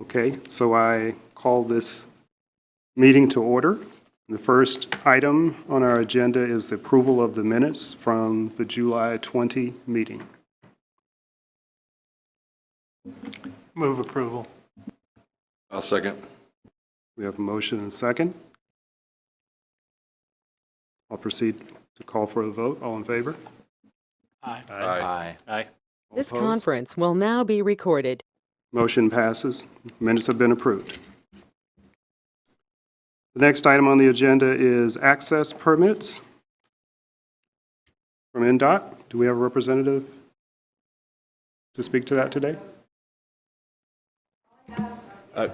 Okay, so I call this meeting to order. The first item on our agenda is the approval of the minutes from the July 20 meeting. Move approval. I'll second. We have a motion and a second. I'll proceed to call for a vote. All in favor? Aye. Aye. Aye. All This opposed? conference will now be recorded. Motion passes. Minutes have been approved. The next item on the agenda is access permits from Ndot. Do we have a representative to speak to that today?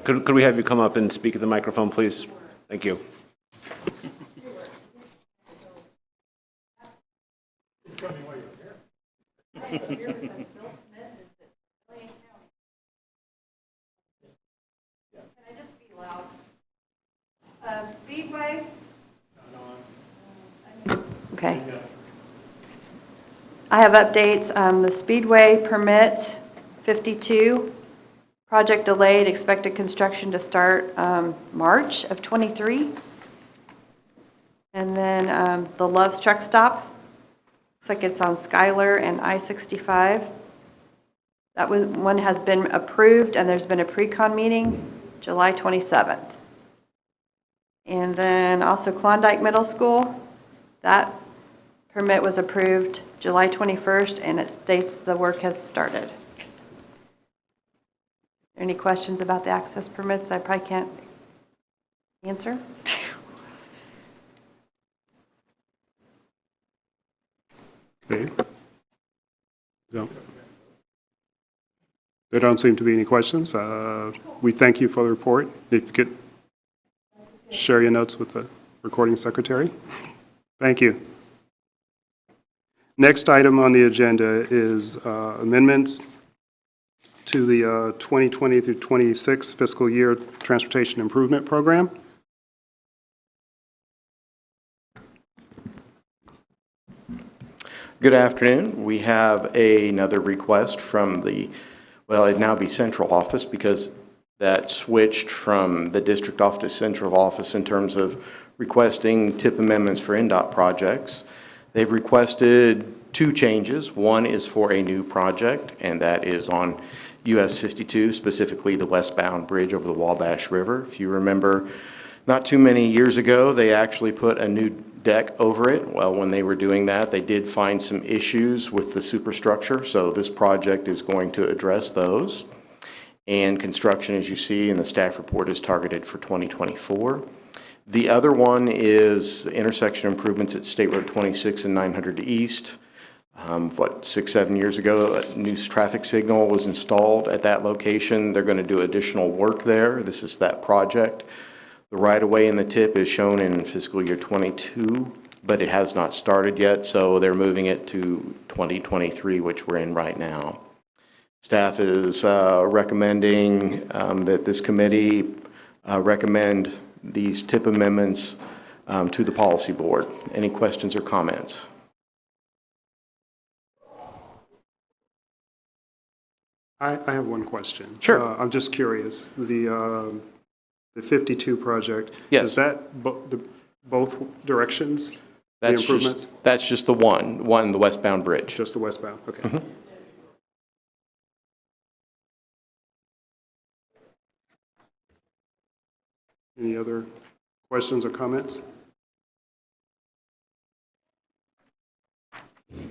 Could we have you come up and speak at the microphone, please? Thank you. Speedway. Okay. I have updates. The Speedway permit 52, project delayed, expected construction to start March of '23. And then the Love's Truck Stop, looks like it's on Schuyler and I-65. That one has been approved, and there's been a pre-con meeting July 27th. And then also Klondike Middle School, that permit was approved July 21st, and it states the work has started. Any questions about the access permits? I probably can't answer. Okay. No. There don't seem to be any questions. We thank you for the report. If you could share your notes with the recording secretary. Thank you. Next item on the agenda is amendments to the 2020 through 26 fiscal year transportation improvement program. Good afternoon. We have another request from it'd now be central office because that switched from the district office to central office in terms of requesting TIP amendments for Ndot projects. They've requested two changes. One is for a new project, and that is on US 52, specifically the westbound bridge over the Wabash River. If you remember, not too many years ago, they actually put a new deck over it. Well, when they were doing that, they did find some issues with the superstructure, so this project is going to address those. And construction, as you see in the staff report, is targeted for 2024. The other one is the intersection improvements at State Road 26 and 900 East. 6-7 years ago, a new traffic signal was installed at that location. They're going to do additional work there. This is that project. The right-of-way in the TIP is shown in fiscal year 22, but it has not started yet, so they're moving it to 2023, which we're in right now. Staff is recommending that this committee recommend these TIP amendments to the policy board. Any questions or comments? I have one question. Sure. I'm just curious. The 52 project, Yes. is that both directions, the improvements? That's just the one, the westbound bridge. Just the westbound, okay. Mm-hmm. Any other questions or comments? And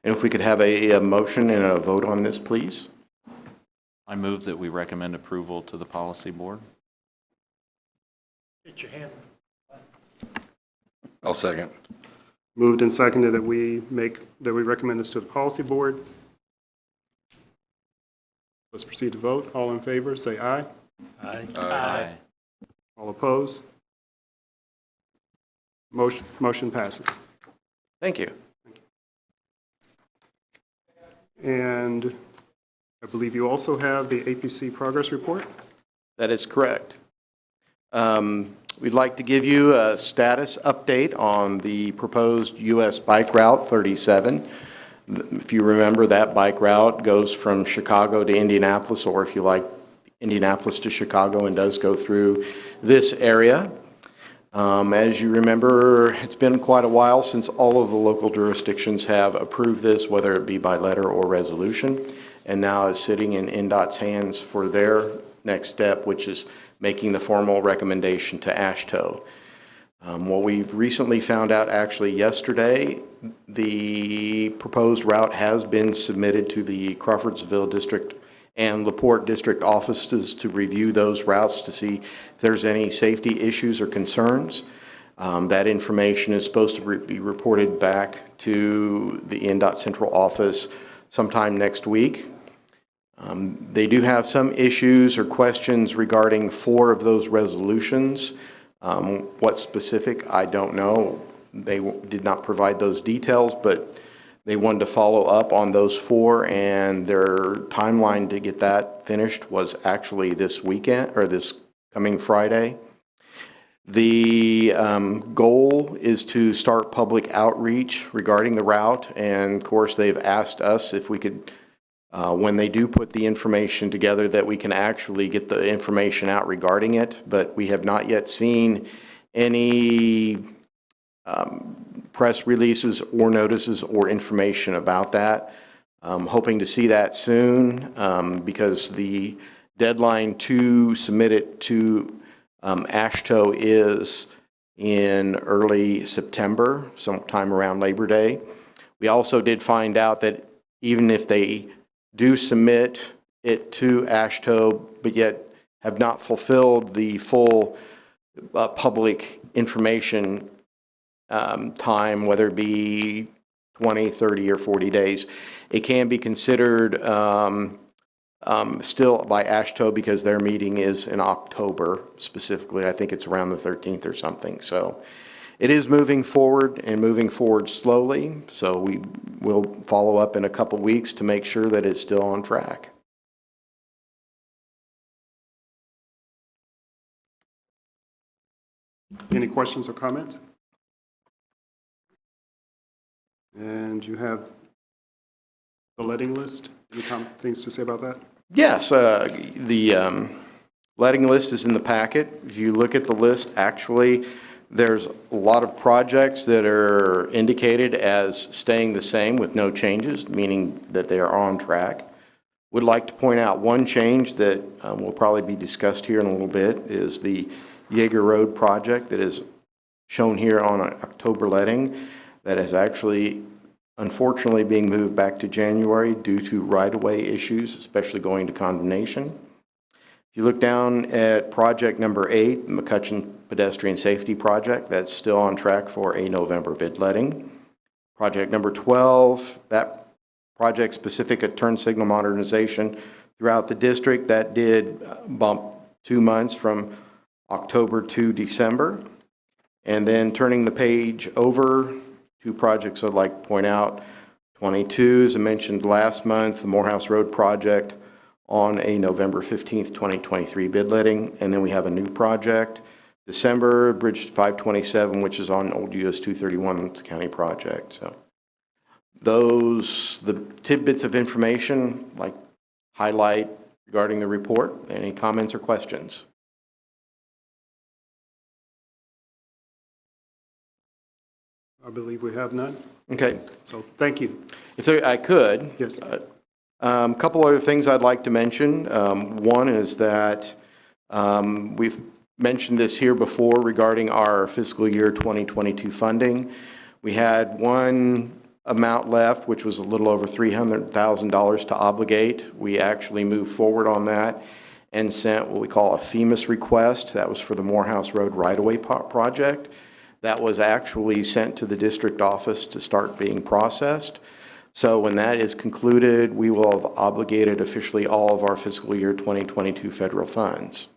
if we could have a motion and a vote on this, please. I move that we recommend approval to the policy board. Get your hand. I'll second. Moved and seconded that we recommend this to the policy board. Let's proceed to vote. All in favor, say aye. Aye. Aye. All opposed? Motion passes. Thank you. And I believe you also have the APC progress report? That is correct. We'd like to give you a status update on the proposed U.S. Bike Route 37. If you remember, that bike route goes from Chicago to Indianapolis, or if you like, Indianapolis to Chicago, and does go through this area. As you remember, it's been quite a while since all of the local jurisdictions have approved this, whether it be by letter or resolution, and now it's sitting in Ndot's hands for their next step, which is making the formal recommendation to AASHTO. What we've recently found out, actually yesterday, the proposed route has been submitted to the Crawfordsville District and LaPorte District offices to review those routes to see if there's any safety issues or concerns. That information is supposed to be reported back to the Ndot Central Office sometime next week. They do have some issues or questions regarding 4 of those resolutions. What specific, I don't know. They did not provide those details, but they wanted to follow up on those 4, and their timeline to get that finished was actually this weekend, or this coming Friday. The goal is to start public outreach regarding the route, and of course they've asked us if we could, when they do put the information together, that we can actually get the information out regarding it, but we have not yet seen any press releases or notices or information about that. Hoping to see that soon, because the deadline to submit it to AASHTO is in early September, sometime around Labor Day. We also did find out that even if they do submit it to AASHTO, but yet have not fulfilled the full public information time, whether it be 20, 30, or 40 days, it can be considered still by AASHTO, because their meeting is in October specifically. I think it's around the 13th or something. So it is moving forward, and moving forward slowly. So we will follow up in a couple weeks to make sure that it's still on track. Any questions or comments? And you have the letting list. Any things to say about that? Yes, the letting list is in the packet. If you look at the list, actually, there's a lot of projects that are indicated as staying the same with no changes, meaning that they are on track. Would like to point out one change that will probably be discussed here in a little bit is the Jaeger Road project that is shown here on October letting. That is actually, unfortunately, being moved back to January due to right-of-way issues, especially going to condemnation. If you look down at project number 8, the Mccutchen Pedestrian Safety Project, that's still on track for a November bid letting. Project number 12, that project specific at turn signal modernization throughout the district, that did bump 2 months from October to December. And then turning the page over, 2 projects I'd like to point out. 22, as I mentioned last month, the Morehouse Road project on a November 15th, 2023 bid letting. And then we have a new project, December, Bridge 527, which is on Old US 231, it's a county project. So those, the tidbits of information, like highlight regarding the report. Any comments or questions? I believe we have none. Okay. So thank you. If there, I could. Yes. A couple other things I'd like to mention. One is that we've mentioned this here before regarding our fiscal year 2022 funding. We had one amount left, which was a little over $300,000 to obligate. We actually moved forward on that and sent what we call a FEMAS request. That was for the Morehouse Road right-of-way project. That was actually sent to the district office to start being processed. So when that is concluded, we will have obligated officially all of our fiscal year 2022 federal funds.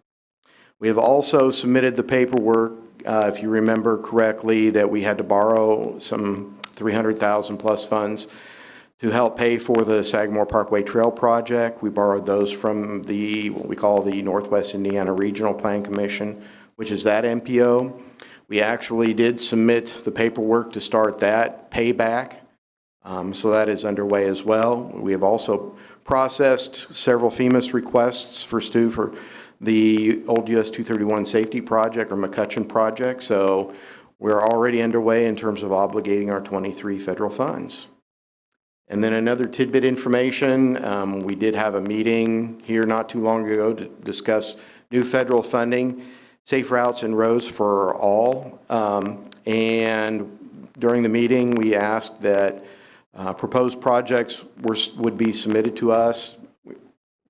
We have also submitted the paperwork, if you remember correctly, that we had to borrow some $300,000 plus funds to help pay for the Sagamore Parkway Trail project. We borrowed those from the, what we call the Northwest Indiana Regional Plan Commission, which is that MPO. We actually did submit the paperwork to start that payback. So that is underway as well. We have also processed several FEMA requests for Stu for the old US 231 safety project or Mccutchen project. So we're already underway in terms of obligating our 23 federal funds. And then another tidbit information, we did have a meeting here not too long ago to discuss new federal funding, safe routes and roads for all. And during the meeting, we asked that proposed projects would be submitted to us. We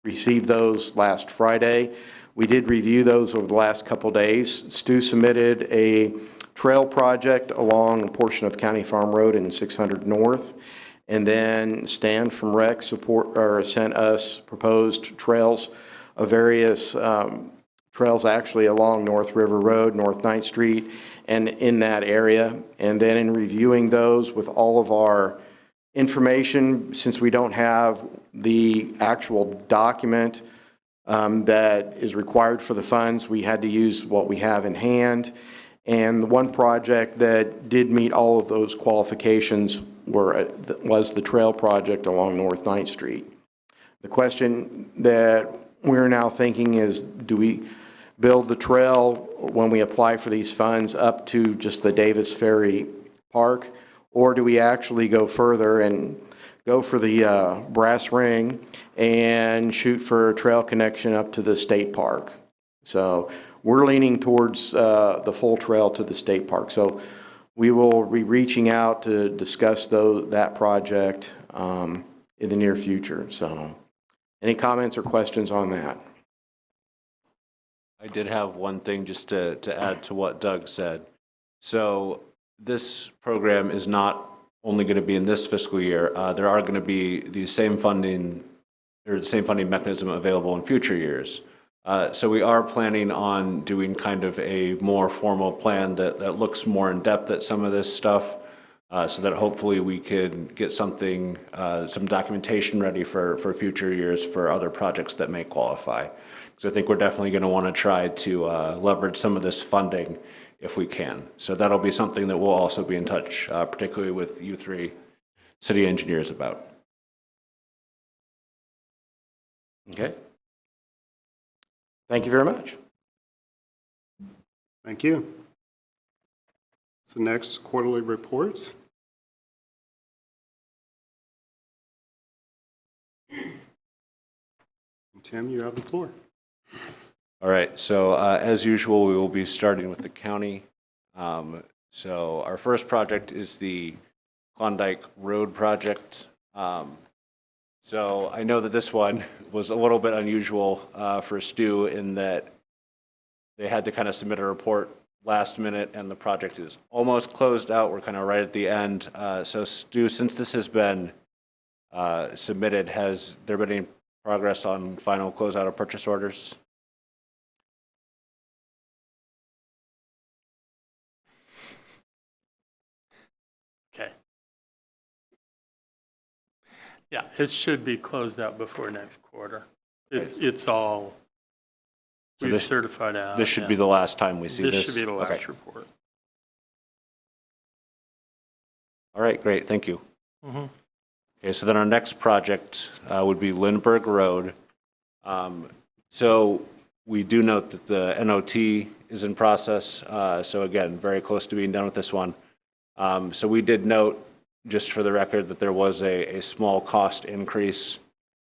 received those last Friday. We did review those over the last couple days. Stu submitted a trail project along a portion of County Farm Road in 600 North. And then Stan from Rec sent us proposed trails of various trails actually along North River Road, North 9th Street, and in that area. And then in reviewing those with all of our information, since we don't have the actual document that is required for the funds, we had to use what we have in hand. And the one project that did meet all of those qualifications was the trail project along North 9th Street. The question that we're now thinking is, do we build the trail when we apply for these funds up to just the Davis Ferry Park, or do we actually go further and go for the brass ring and shoot for a trail connection up to the state park? So we're leaning towards the full trail to the state park. So we will be reaching out to discuss that project in the near future. So any comments or questions on that? I did have one thing just to add to what Doug said. So this program is not only going to be in this fiscal year. There are going to be the same funding mechanism available in future years. So we are planning on doing kind of a more formal plan that looks more in depth at some of this stuff, so that hopefully we could get something, some documentation ready for future years for other projects that may qualify. So I think we're definitely going to want to try to leverage some of this funding if we can. So that'll be something that we'll also be in touch, particularly with you three city engineers about. Okay. Thank you very much. Thank you. So next, quarterly reports. Tim, you have the floor. All right, so as usual, we will be starting with the county. So our first project is the Klondike Road project. So I know that this one was a little bit unusual for Stu in that they had to kind of submit a report last minute and the project is almost closed out. We're kind of right at the end. So Stu, since this has been submitted, has there been any progress on final closeout of purchase orders? Okay. Yeah, it should be closed out before next quarter. It's all, So we've certified out. This should be the last time we see this? This should be the last Okay. report. All right, great, thank you. Mm-hmm. Okay, so then our next project would be Lindbergh Road. So we do note that the NOT is in process. So again, very close to being done with this one. So we did note, just for the record, that there was a small cost increase.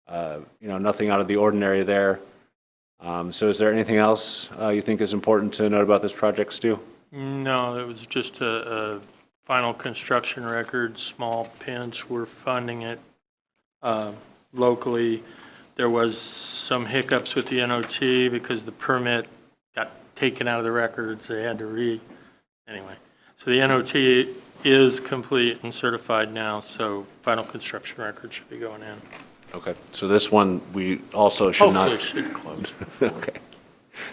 Nothing out of the ordinary there. So is there anything else you think is important to note about this project, Stu? No, it was just a final construction record, small pinch. We're funding it locally. There was some hiccups with the NOT because the permit got taken out of the records. They had to anyway. So the NOT is complete and certified now, so final construction record should be going in. Okay, so this one we also should not. Hopefully should close. Okay,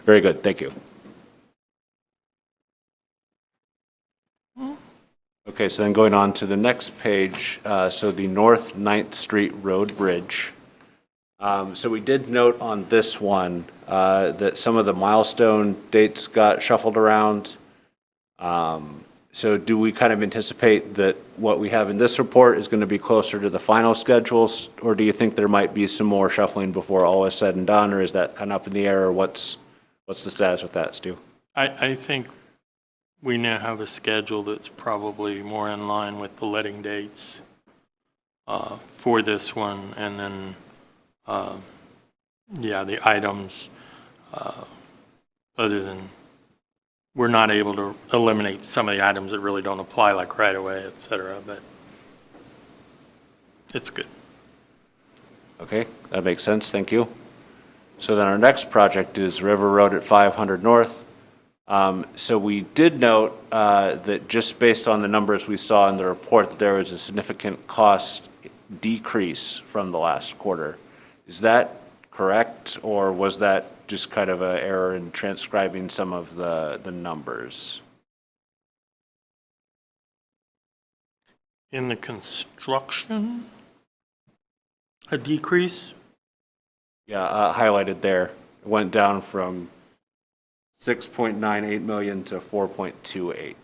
very good, thank you. Okay, so then going on to the next page, so the North 9th Street Road Bridge. So we did note on this one that some of the milestone dates got shuffled around. So do we kind of anticipate that what we have in this report is going to be closer to the final schedules, or do you think there might be some more shuffling before all is said and done, or is that kind of up in the air, or what's the status with that, Stu? I think we now have a schedule that's probably more in line with the letting dates for this one, and then, yeah, the items, other than, we're not able to eliminate some of the items that really don't apply, like right away, et cetera, but it's good. Okay, that makes sense, thank you. So then our next project is River Road at 500 North. So we did note that just based on the numbers we saw in the report, that there was a significant cost decrease from the last quarter. Is that correct, or was that just kind of an error in transcribing some of the numbers? In the construction, a decrease? Yeah, highlighted there. It went down from 6.98 million to 4.28.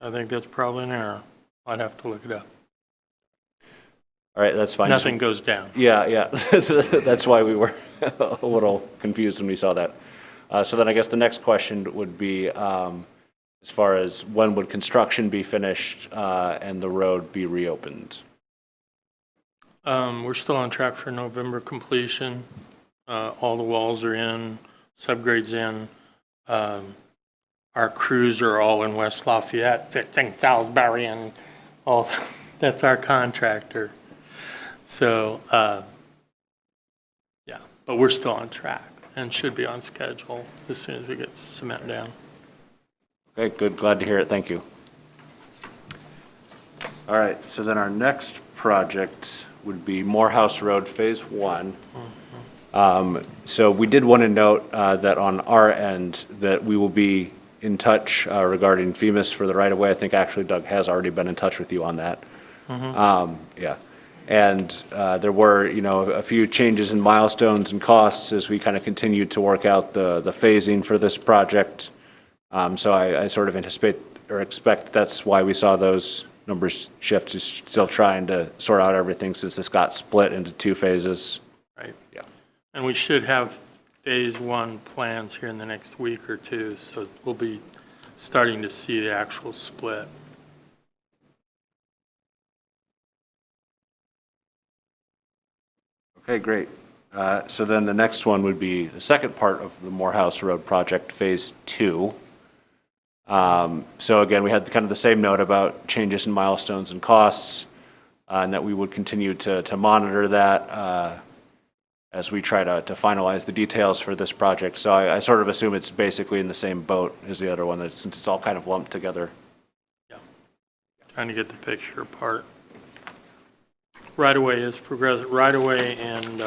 I think that's probably an error. I'd have to look it up. All right, that's fine. Nothing goes down. Yeah, yeah. That's why we were a little confused when we saw that. So then I guess the next question would be, as far as when would construction be finished and the road be reopened? We're still on track for November completion. All the walls are in, subgrades in. Our crews are all in West Lafayette, fixing Salisbury and all. That's our contractor. So, yeah, but we're still on track and should be on schedule as soon as we get cement down. Okay, good. Glad to hear it. Thank you. All right, so then our next project would be Morehouse Road Phase 1. So we did want to note that on our end that we will be in touch regarding FEMAS for the right-of-way. I think actually Doug has already been in touch with you on that. Yeah. And there were, a few changes in milestones and costs as we kind of continued to work out the phasing for this project. So I sort of anticipate or expect that's why we saw those numbers shift, just still trying to sort out everything since this got split into 2 phases. Right. Yeah. And we should have Phase 1 plans here in the next week or two, so we'll be starting to see the actual split. Okay, great. So then the next one would be the second part of the Morehouse Road project, Phase 2. So again, we had kind of the same note about changes in milestones and costs, and that we would continue to monitor that as we try to finalize the details for this project. So I sort of assume it's basically in the same boat as the other one, since it's all kind of lumped together. Yeah. Trying to get the picture apart. Right-of-way is progressive. Right-of-way and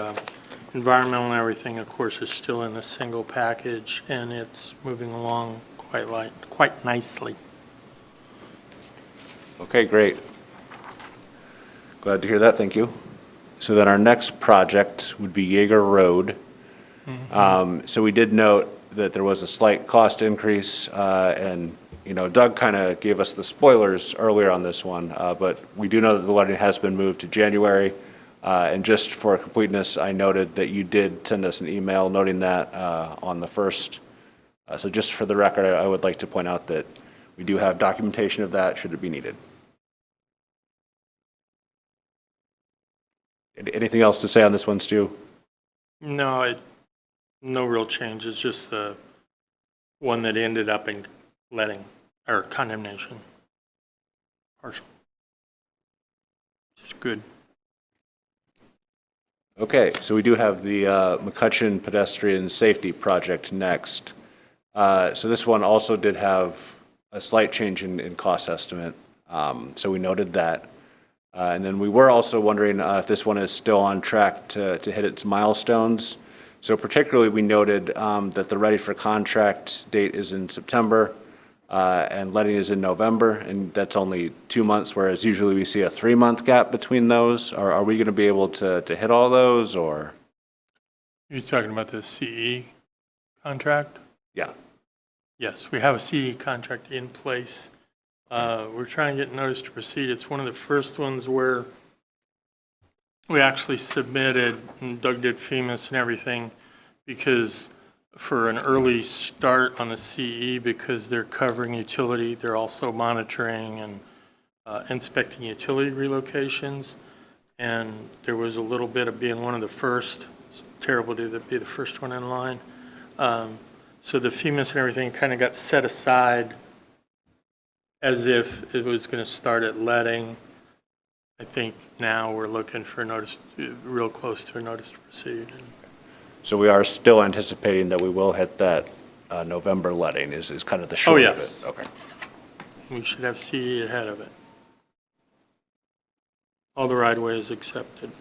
environmental and everything, of course, is still in a single package, and it's moving along quite nicely. Okay, great. Glad to hear that, thank you. So then our next project would be Jaeger Road. So we did note that there was a slight cost increase, and Doug kind of gave us the spoilers earlier on this one, but we do know that the letting has been moved to January. And just for completeness, I noted that you did send us an email noting that on the 1st. So just for the record, I would like to point out that we do have documentation of that should it be needed. Anything else to say on this one, Stu? No, no real changes, just the one that ended up in letting or condemnation. Partial. Just good. Okay, so we do have the Mccutchen Pedestrian Safety Project next. So this one also did have a slight change in cost estimate. So we noted that. And then we were also wondering if this one is still on track to hit its milestones. So particularly we noted that the ready for contract date is in September and letting is in November, and that's only 2 months, whereas usually we see a 3-month gap between those. Are we going to be able to hit all those, or? You're talking about the CE contract? Yeah. Yes, we have a CE contract in place. We're trying to get notice to proceed. It's one of the first ones where we actually submitted, and Doug did FEMAS and everything, because for an early start on the CE, because they're covering utility, they're also monitoring and inspecting utility relocations. And there was a little bit of being one of the first. It's terrible to be the first one in line. So the FEMAS and everything kind of got set aside as if it was going to start at letting. I think now we're looking for a notice, real close to a notice to proceed. So we are still anticipating that we will hit that November letting is kind of the short of yes. it. Okay. We should have CE ahead of it. All the right-of-way is accepted.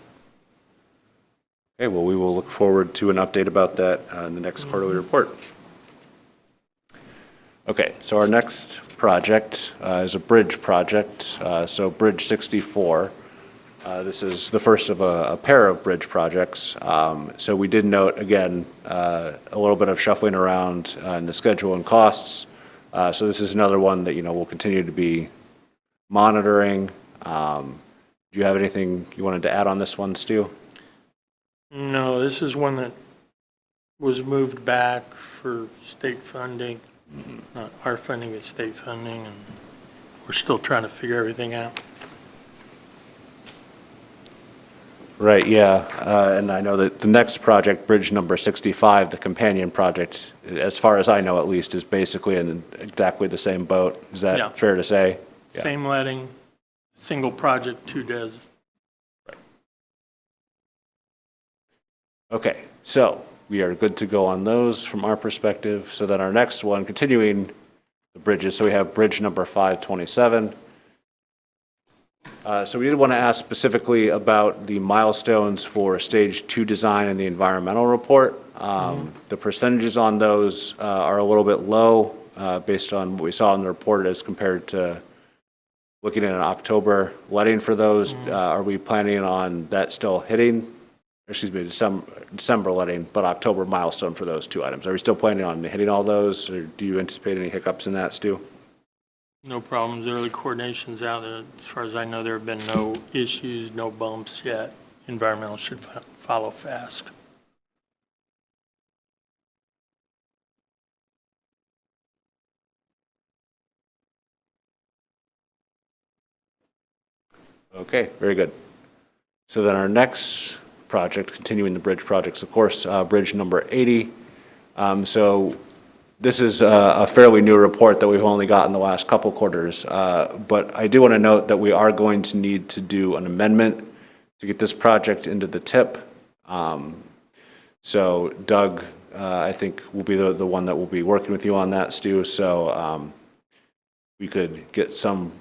Okay, well, we will look forward to an update about that in the next quarterly report. Okay, so our next project is a bridge project. So Bridge 64. This is the first of a pair of bridge projects. So we did note, again, a little bit of shuffling around in the schedule and costs. So this is another one that, we'll continue to be monitoring. Do you have anything you wanted to add on this one, Stu? No, this is one that was moved back for state funding. Not our funding, but state funding, and we're still trying to figure everything out. Right, yeah, and I know that the next project, bridge number 65, the companion project, as far as I know at least, is basically in exactly the same boat. Is that Yeah. fair to say? Yeah. Same letting, single project, 2 DES. Okay, so we are good to go on those from our perspective. So then our next one, continuing the bridges, so we have bridge number 527. So we did want to ask specifically about the milestones for stage 2 design and the environmental report. The percentages on those are a little bit low based on what we saw in the report as compared to looking at an October letting for those. Are we planning on that still hitting? Excuse me, December letting, but October milestone for those 2 items. Are we still planning on hitting all those, or do you anticipate any hiccups in that, Stu? No problems, early coordination's out there. As far as I know, there have been no issues, no bumps yet. Environmental should follow fast. Okay, very good. So then our next project, continuing the bridge projects, of course, bridge number 80. So this is a fairly new report that we've only got in the last couple quarters, but I do want to note that we are going to need to do an amendment to get this project into the TIP. So Doug, I think, will be the one that will be working with you on that, Stu, so we could get some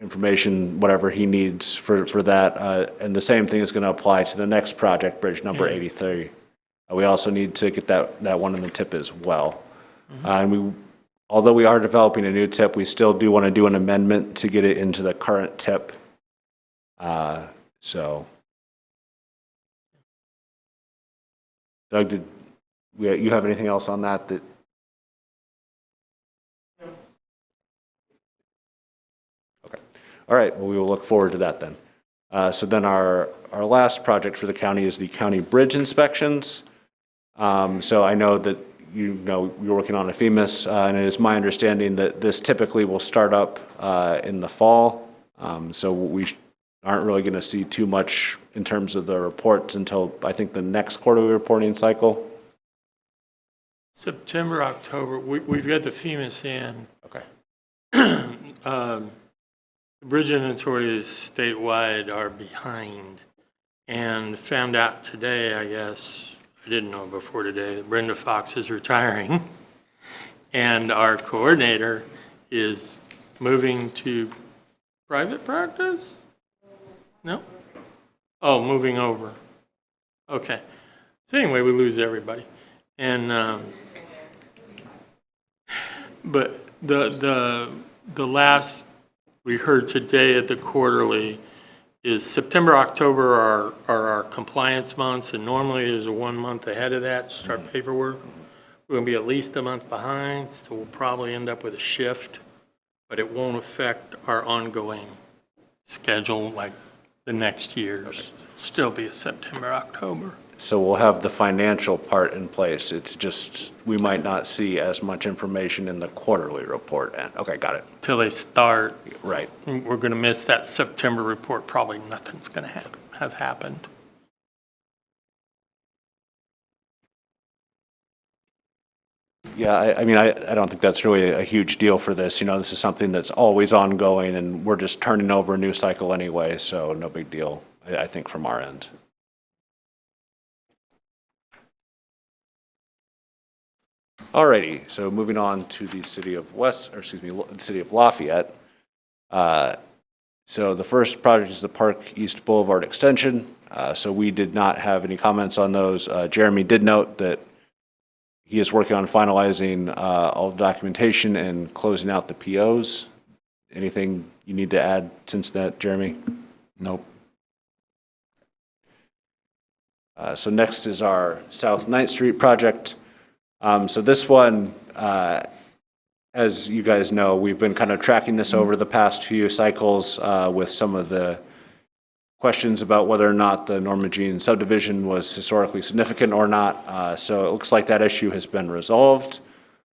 information, whatever he needs for that. And the same thing is going to apply to the next project, bridge number 83. We also need to get that one in the tip as well. And although we are developing a new tip, we still do want to do an amendment to get it into the current tip. So, Doug, did you have anything else on that? All right, well, we will look forward to that then. So then our last project for the county is the county bridge inspections. So I know that you're working on a FEMAS, and it is my understanding that this typically will start up in the fall. So we aren't really going to see too much in terms of the reports until I think the next quarterly reporting cycle. September, October, we've got the FEMAS in. Okay. The bridge inventories statewide are behind, and found out today, I guess, I didn't know before today, that Brenda Fox is retiring, and our coordinator is moving to private practice? No? Oh, moving over. Okay. So anyway, we lose everybody. And, but the last we heard today at the quarterly is September, October are our compliance months, and normally there's a 1 month ahead of that to start paperwork. We're going to be at least a month behind, so we'll probably end up with a shift, but it won't affect our ongoing schedule like the next year's. Still be a September, October. So we'll have the financial part in place. It's just, we might not see as much information in the quarterly report. And okay, got it. Till they start, Right. we're going to miss that September report. Probably nothing's going to have happened. Yeah, I mean, I don't think that's really a huge deal for this. You know, this is something that's always ongoing, and we're just turning over a new cycle anyway, so no big deal, I think, from our end. Alrighty, so moving on to the city of the city of Lafayette. So the first project is the Park East Boulevard extension. So we did not have any comments on those. Jeremy did note that he is working on finalizing all the documentation and closing out the POs. Anything you need to add since that, Jeremy? Nope. So next is our South 9th Street project. So this one, as you guys know, we've been kind of tracking this over the past few cycles with some of the questions about whether or not the Norma Jean subdivision was historically significant or not. So it looks like that issue has been resolved.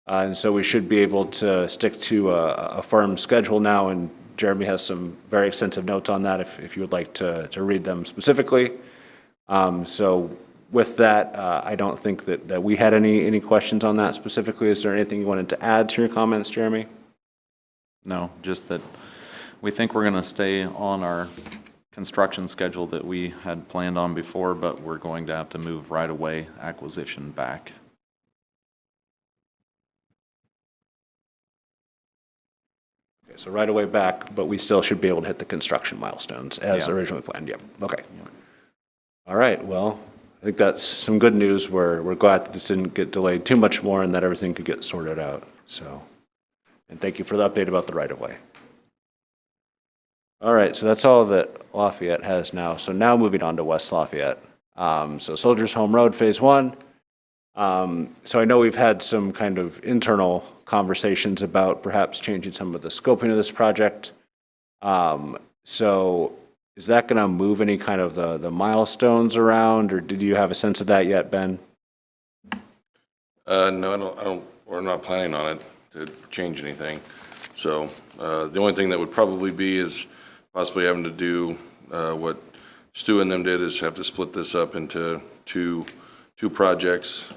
And so we should be able to stick to a firm schedule now. And Jeremy has some very extensive notes on that if you would like to read them specifically. So with that, I don't think that we had any questions on that specifically. Is there anything you wanted to add to your comments, Jeremy? No, just that we think we're going to stay on our construction schedule that we had planned on before, but we're going to have to move right-of-way acquisition back. Okay, so right away back, but we still should be able to hit the construction milestones as originally planned. Yep. Okay. All right. Well, I think that's some good news. We're glad that this didn't get delayed too much more and that everything could get sorted out. So, and thank you for the update about the right-of-way. All right, so that's all that Lafayette has now. So now moving on to West Lafayette. So Soldiers Home Road Phase 1. So I know we've had some kind of internal conversations about perhaps changing some of the scoping of this project. So is that going to move any kind of the milestones around, or did you have a sense of that yet, Ben? No, I don't, we're not planning on it to change anything. So the only thing that would probably be is possibly having to do what Stu and them did, is have to split this up into two projects,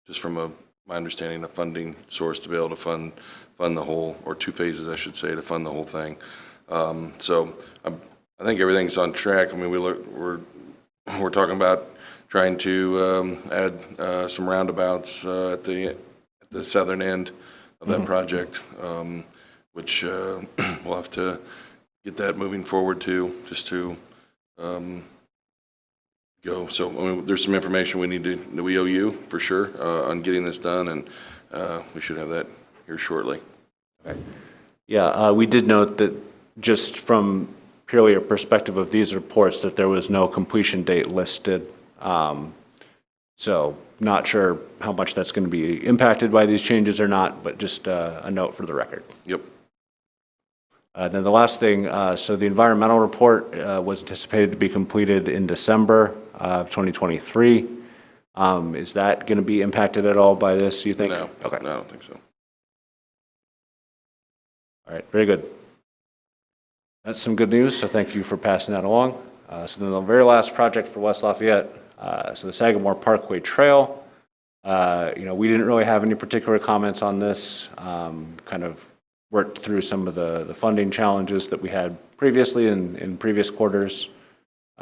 just from my understanding, a funding source to be able to fund the whole, or 2 phases, I should say, to fund the whole thing. So I think everything's on track. I mean, we're talking about trying to add some roundabouts at the southern end of that project, which we'll have to get that moving forward too, just to go. So I mean, there's some information that we owe you for sure on getting this done, and we should have that here shortly. Okay. Yeah, we did note that just from purely a perspective of these reports that there was no completion date listed. So not sure how much that's going to be impacted by these changes or not, but just a note for the record. Yep. Then the last thing, so the environmental report was anticipated to be completed in December of 2023. Is that going to be impacted at all by this, you think? No. Okay. No, I don't think so. All right, very good. That's some good news, so thank you for passing that along. So then the very last project for West Lafayette, so the Sagamore Parkway Trail. We didn't really have any particular comments on this, kind of worked through some of the funding challenges that we had previously in previous quarters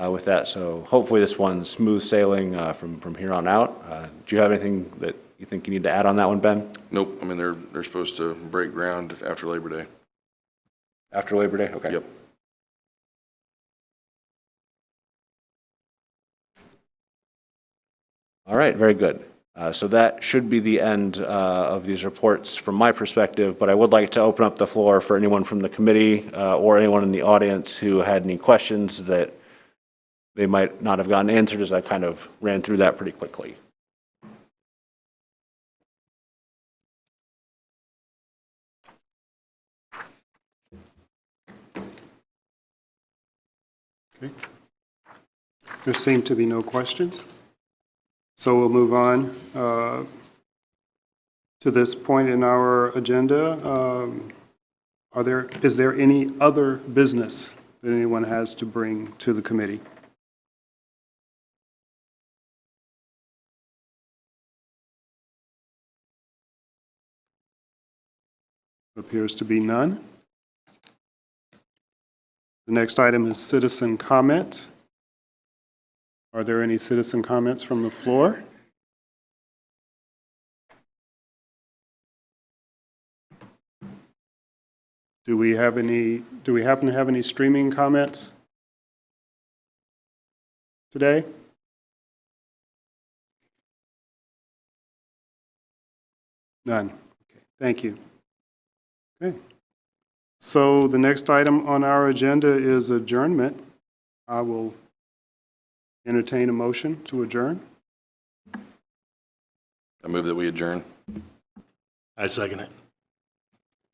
with that. So hopefully this one's smooth sailing from here on out. Do you have anything that you think you need to add on that one, Ben? Nope. I mean, they're supposed to break ground after Labor Day. After Labor Day? Okay. Yep. All right, very good. So that should be the end of these reports from my perspective, but I would like to open up the floor for anyone from the committee or anyone in the audience who had any questions that they might not have gotten answered, as I kind of ran through that pretty quickly. Okay. There seem to be no questions. So we'll move on to this point in our agenda. Is there any other business that anyone has to bring to the committee? Appears to be none. The next item is citizen comment. Are there any citizen comments from the floor? Do we happen to have any streaming comments today? None. Okay, thank you. Okay. So the next item on our agenda is adjournment. I will entertain a motion to adjourn. I move that we adjourn. I second it.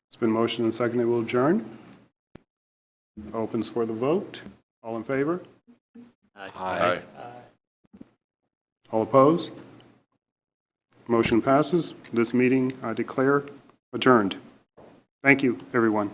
It's been motioned and seconded. We'll adjourn. Opens for the vote. All in favor? Aye. All opposed? Motion passes. This meeting I declare adjourned. Thank you, everyone.